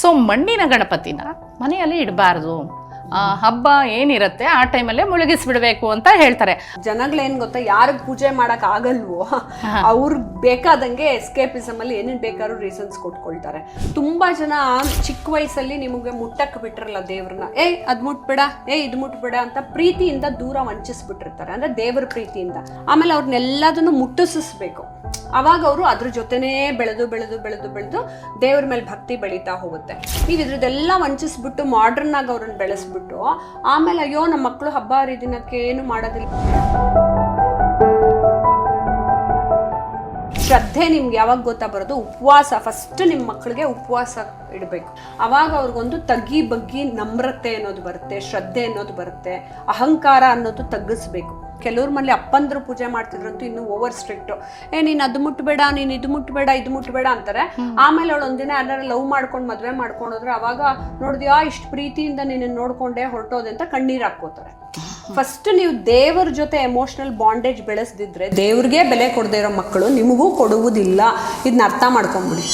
So ಮಣ್ಣಿನ ಗಣಪತಿನ ಮನೆಯಲ್ಲಿ ಇಡಬಾರ್ದು, ಹಬ್ಬ ಏನಿರುತ್ತೆ ಆ ಟೈಮಲ್ಲೇ ಮುಳುಗಿಸ್ಬಿಡ್ಬೇಕು ಅಂತ ಹೇಳ್ತಾರೆ. ಜನಗಳೇನ್ ಗೊತ್ತಾ, ಯಾರಿಗೆ ಪೂಜೆ ಮಾಡಕ್ ಆಗಲ್ವೋ ಅವ್ರಿಗೆ ಬೇಕಾದಂಗೆ ಎಸ್ಕೇಪಿಸಮ್ ಅಲ್ಲಿ ಏನೇನ್ ಬೇಕಾದ್ರೂ ರೀಸನ್ಸ್ ಕೊಟ್ಕೊಳ್ತಾರೆ. ತುಂಬಾ ಜನ ಚಿಕ್ಕ ವಯಸ್ಸಲ್ಲಿ ನಿಮಗೆ ಮುಟ್ಟಕ್ ಬಿಟ್ರಲ್ಲ ದೇವ್ರನ್ನ, ಅದ್ ಮುಟ್ಬೇಡ, ಇದ್ ಮುಟ್ಬೇಡ ಅಂತ ಪ್ರೀತಿಯಿಂದ ದೂರ ವಂಚಿಸ್ಬಿಟ್ಟಿರ್ತಾರೆ, ಅಂದ್ರೆ ದೇವ್ರ ಪ್ರೀತಿಯಿಂದ. ಆಮೇಲೆ ಅವ್ರನ್ನೆಲ್ಲದನ್ನು ಮುಟ್ಟಿಸ್ಬೇಕು. ಅವಾಗ ಅವರು ಅದ್ರ ಜೊತೆನೇ ಬೆಳೆದು ಬೆಳೆದು ಬೆಳೆದು ಬೆಳೆದು ದೇವ್ರ ಮೇಲೆ ಭಕ್ತಿ ಬೆಳೀತಾ ಹೋಗುತ್ತೆ. ನೀವು ಇದ್ರದ್ದೆಲ್ಲ ವಂಚಿಸ್ಬಿಟ್ಟು ಮಾಡ್ರನ್ ಆಗಿ ಅವ್ರನ್ನ ಬೆಳೆಸ್ಬಿಟ್ಟು ಆಮೇಲೆ ಅಯ್ಯೋ ನಮ್ಮ ಮಕ್ಕಳು ಹಬ್ಬ ಹರಿದಿನಕ್ಕೆ ಏನು ಮಾಡೋದಿಲ್ಲ. ಶ್ರದ್ಧೆ ನಿಮ್ಗೆ ಯಾವಾಗ ಗೊತ್ತಾ ಬರೋದು? ಉಪವಾಸ. ಫಸ್ಟ್ ನಿಮ್ಮ ಮಕ್ಕಳಿಗೆ ಉಪವಾಸ ಇಡಬೇಕು. ಅವಾಗ ಅವ್ರಿಗೊಂದು ತಗ್ಗಿ ಬಗ್ಗಿ ನಮ್ರತೆ ಅನ್ನೋದು ಬರುತ್ತೆ, ಶ್ರದ್ಧೆ ಅನ್ನೋದು ಬರುತ್ತೆ, ಅಹಂಕಾರ ಅನ್ನೋದು ತಗ್ಗಿಸ್ಬೇಕು. ಕೆಲವ್ರ ಮನೇಲಿ ಅಪ್ಪಂದ್ರು ಪೂಜೆ ಮಾಡ್ತಿದ್ರಂತೂ ಇನ್ನು ಓವರ್ ಸ್ಟ್ರಿಕ್ಟ್. ನೀನ್ ಅದು ಮುಟ್ಬೇಡ, ನೀನ್ ಇದು ಮುಟ್ಬೇಡ, ಇದು ಮುಟ್ಬೇಡ ಅಂತಾರೆ. ಆಮೇಲೆ ಅವಳು ಒಂದಿನ ಯಾರು ಲವ್ ಮಾಡ್ಕೊಂಡು ಮದ್ವೆ ಮಾಡ್ಕೊಂಡೋದ್ರೆ ಅವಾಗ ನೋಡಿದ್ಯಾ ಇಷ್ಟು ಪ್ರೀತಿಯಿಂದ ನೀನು ನೋಡ್ಕೊಂಡೆ ಹೊರಟೋದೆ ಅಂತ ಕಣ್ಣೀರ್ ಹಾಕೋತಾರೆ. ಫಸ್ಟ್ ನೀವು ದೇವ್ರ ಜೊತೆ ಎಮೋಷನಲ್ ಬಾಂಡೇಜ್ ಬೆಳೆಸ್ದಿದ್ರೆ ದೇವ್ರಿಗೆ ಬೆಲೆ ಕೊಡದೇ ಇರೋ ಮಕ್ಕಳು ನಿಮಗೂ ಕೊಡುವುದಿಲ್ಲ. ಇದನ್ನ ಅರ್ಥ ಮಾಡ್ಕೊಂಬಿಡಿ.